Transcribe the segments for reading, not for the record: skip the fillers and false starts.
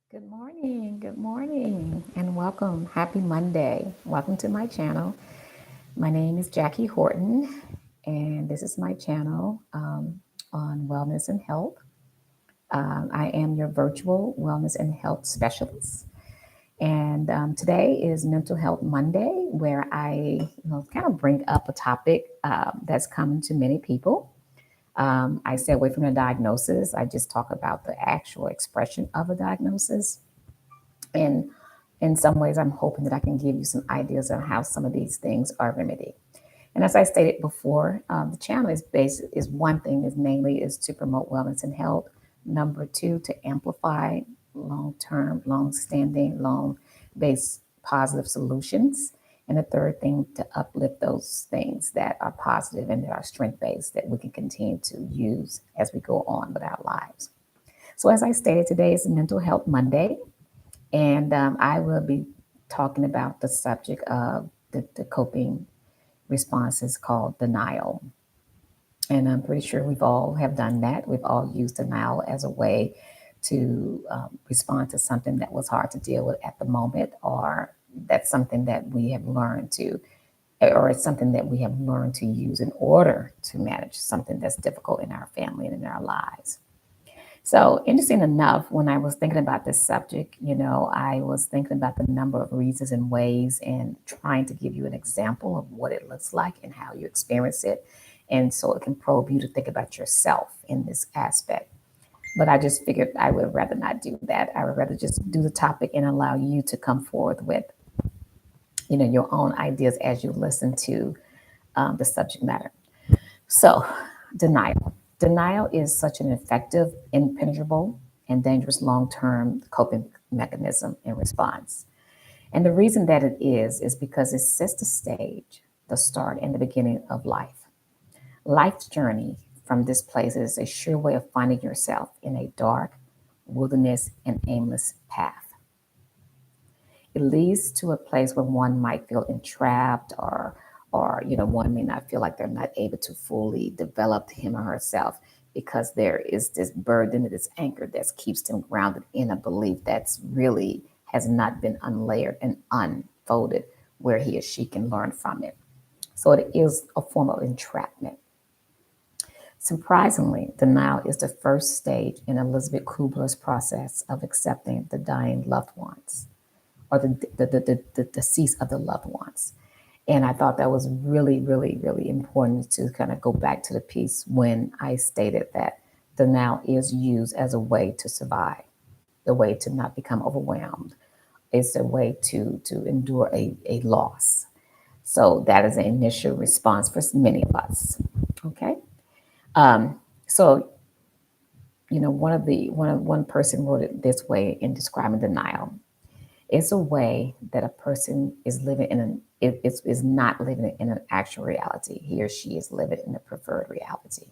Good morning, and welcome. Happy Monday. Welcome to my channel. My name is Jackie Horton, and this is my channel on wellness and health. I am your virtual wellness and health specialist. And today is Mental Health Monday, where I kind of bring up a topic that's common to many people. I stay away from the diagnosis. I just talk about the actual expression of a diagnosis. And in some ways, I'm hoping that I can give you some ideas on how some of these things are remedied. And as I stated before, the channel is one thing is mainly is to promote wellness and health. Number two, to amplify long-term, long-standing, long-based positive solutions. And the third thing, to uplift those things that are positive and that are strength-based that we can continue to use as we go on with our lives. So as I stated, today is Mental Health Monday. And I will be talking about the subject of the coping responses called denial. And I'm pretty sure we've all have done that. We've all used denial as a way to respond to something that was hard to deal with at the moment, or that's something that we have learned to, or it's something that we have learned to use in order to manage something that's difficult in our family and in our lives. So, interesting enough, when I was thinking about this subject, I was thinking about the number of reasons and ways and trying to give you an example of what it looks like and how you experience it. And so it can probe you to think about yourself in this aspect. But I just figured I would rather not do that. I would rather just do the topic and allow you to come forth with, your own ideas as you listen to the subject matter. So, denial. Denial is such an effective, impenetrable, and dangerous long term coping mechanism in response. And the reason that it is because it sets the stage, the start, and the beginning of life. Life's journey from this place is a sure way of finding yourself in a dark, wilderness, and aimless path. It leads to a place where one might feel entrapped, or one may not feel like they're not able to fully develop him or herself because there is this burden, this anchor that keeps them grounded in a belief that's really has not been unlayered and unfolded where he or she can learn from it. So it is a form of entrapment. Surprisingly, denial is the first stage in Elizabeth Kubler's process of accepting the dying loved ones, or the decease of the loved ones. And I thought that was really, really, really important to kind of go back to the piece when I stated that denial is used as a way to survive, the way to not become overwhelmed. It's a way to endure a loss. So that is an initial response for many of us. Okay. So one person wrote it this way in describing denial. It's a way that a person is living in is not living in an actual reality. He or she is living in a preferred reality.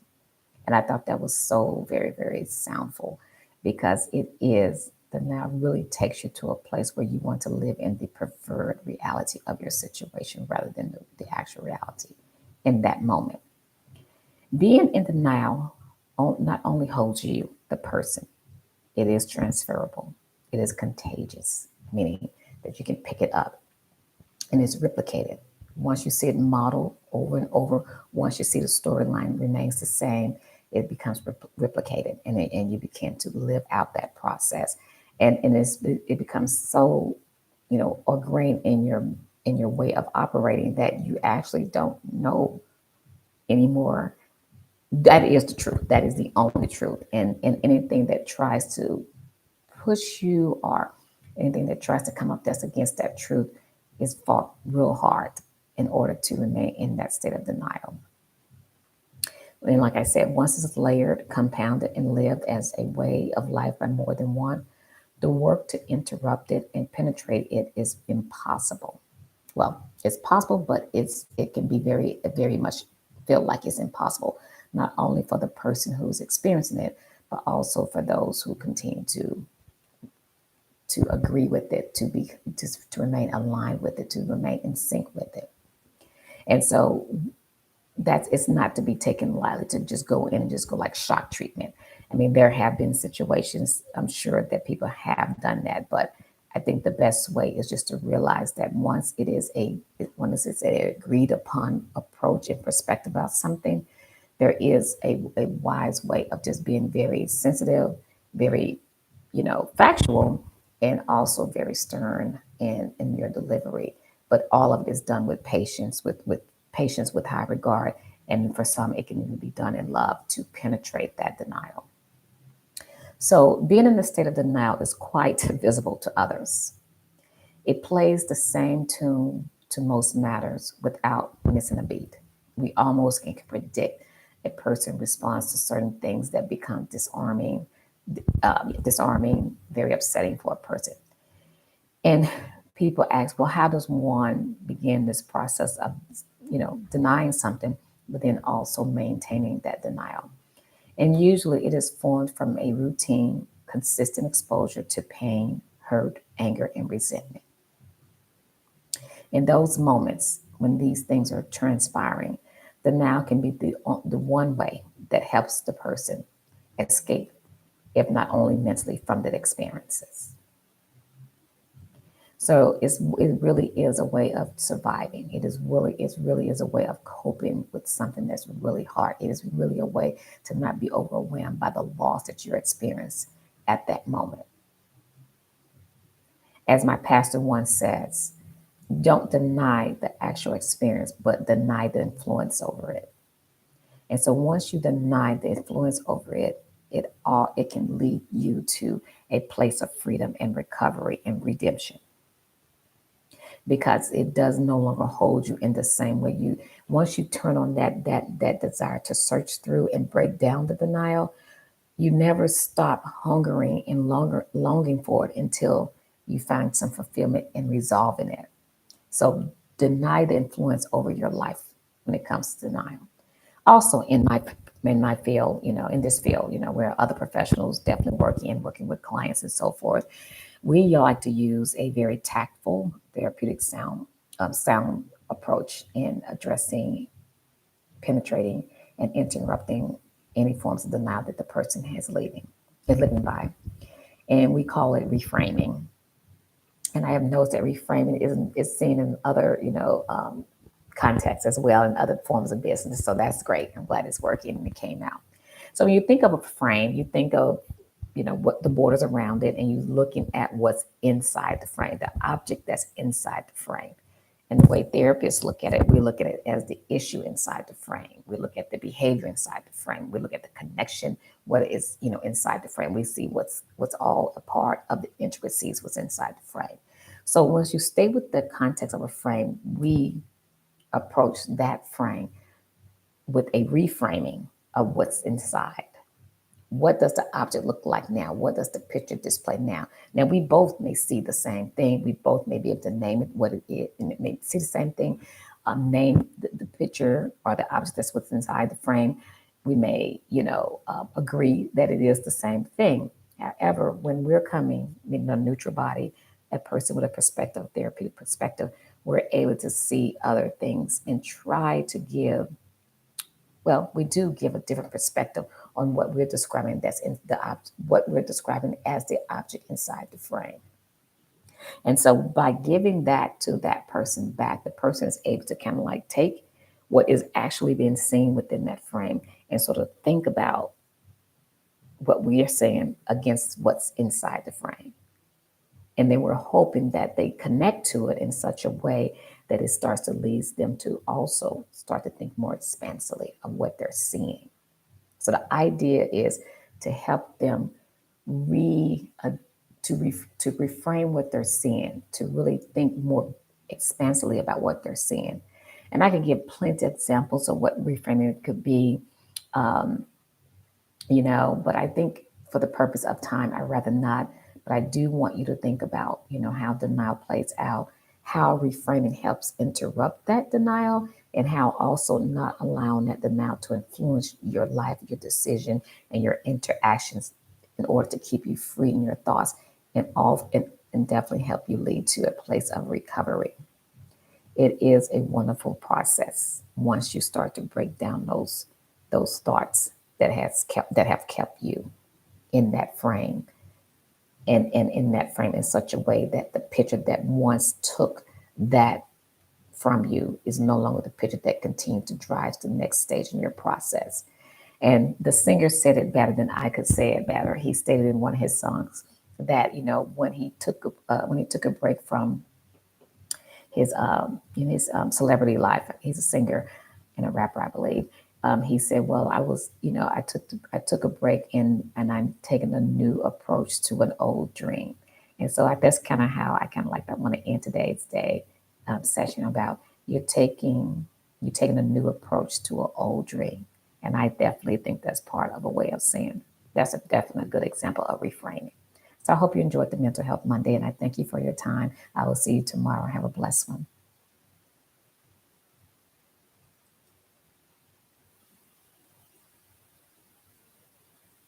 And I thought that was so very, very soundful because it is the now really takes you to a place where you want to live in the preferred reality of your situation rather than the actual reality in that moment. Being in denial not only holds you, the person, it is transferable, it is contagious, meaning that you can pick it up and it's replicated. Once you see it modeled over and over, once you see the storyline remains the same, it becomes replicated and you begin to live out that process. It becomes so, ingrained in your way of operating that you actually don't know anymore. That is the truth. That is the only truth. And anything that tries to push you or anything that tries to come up that's against that truth is fought real hard in order to remain in that state of denial. And like I said, once it's layered, compounded, and lived as a way of life by more than one, the work to interrupt it and penetrate it is impossible. Well, it's possible, but it can be very, very much feel like it's impossible, not only for the person who's experiencing it, but also for those who continue to agree with it, to remain aligned with it, to remain in sync with it. And so that's it's not to be taken lightly to just go in and just go like shock treatment. I mean, there have been situations, I'm sure that people have done that, but I think the best way is just to realize that once it's a agreed upon approach and perspective about something, there is a wise way of just being very sensitive, very, factual, and also very stern in your delivery. But all of it is done with patience, with patience, with high regard. And for some, it can even be done in love to penetrate that denial. So being in the state of denial is quite visible to others. It plays the same tune to most matters without missing a beat. We almost can predict a person responds to certain things that become disarming, very upsetting for a person. And people ask, well, how does one begin this process of, denying something, but then also maintaining that denial? And usually it is formed from a routine, consistent exposure to pain, hurt, anger, and resentment. In those moments when these things are transpiring, the now can be the one way that helps the person escape, if not only mentally, from the experiences. So it really is a way of surviving. It really is a way of coping with something that's really hard. It is really a way to not be overwhelmed by the loss that you're experiencing at that moment. As my pastor once says, don't deny the actual experience, but deny the influence over it. And so once you deny the influence over it, it can lead you to a place of freedom and recovery and redemption, because it does no longer hold you in the same way. You Once you turn on that desire to search through and break down the denial, you never stop hungering and longing for it until you find some fulfillment and resolve in it. So deny the influence over your life when it comes to denial. Also in my field, in this field, where other professionals definitely working with clients and so forth, we like to use a very tactful, therapeutic sound approach in addressing, penetrating, and interrupting any forms of denial that the person is living by, and we call it reframing. And I have noticed that reframing is seen in other, contexts as well, in other forms of business. So that's great. I'm glad it's working and it came out. So when you think of a frame, you think of, what the borders around it, and you looking at what's inside the frame, the object that's inside the frame. And the way therapists look at it, we look at it as the issue inside the frame. We look at the behavior inside the frame. We look at the connection, what is, inside the frame. We see what's all a part of the intricacies, what's inside the frame. So once you stay with the context of a frame, we approach that frame with a reframing of what's inside. What does the object look like now? What does the picture display now? Now, we both may see the same thing. We both may be able to name it what it is, and it may see the same thing, name the picture or the object that's what's inside the frame. We may, agree that it is the same thing. However, when we're coming in a neutral body, a person with a perspective, therapeutic perspective, we're able to see other things and try to give, well, we do give a different perspective on what we're describing that's in what we're describing as the object inside the frame. And so by giving that to that person back, the person is able to kind of like take what is actually being seen within that frame and sort of think about what we are saying against what's inside the frame. And then we're hoping that they connect to it in such a way that it starts to lead them to also start to think more expansively of what they're seeing. So the idea is to help them re to reframe what they're seeing, to really think more expansively about what they're seeing. And I can give plenty of examples of what reframing could be, um, but I think for the purpose of time, I'd rather not. But I do want you to think about, how denial plays out, how reframing helps interrupt that denial, and how also not allowing that denial to influence your life, your decision, and your interactions in order to keep you free in your thoughts and definitely help you lead to a place of recovery. it is a wonderful process once you start to break down those thoughts that have kept you in that frame, and in that frame in such a way that the picture that once took that from you is no longer the picture that continues to drive to the next stage in your process. And the singer said it better than I could say it better. He stated in one of his songs that, when he took a break from his celebrity life. He's a singer and a rapper, I believe. He said, "Well, I took a break, and I'm taking a new approach to an old dream." And so that's kind of how I kind of like that want to end today's day session about you're taking a new approach to an old dream. And I definitely think that's part of a way of saying that's a definitely a good example of reframing. So I hope you enjoyed the Mental Health Monday, and I thank you for your time. I will see you tomorrow. Have a blessed one.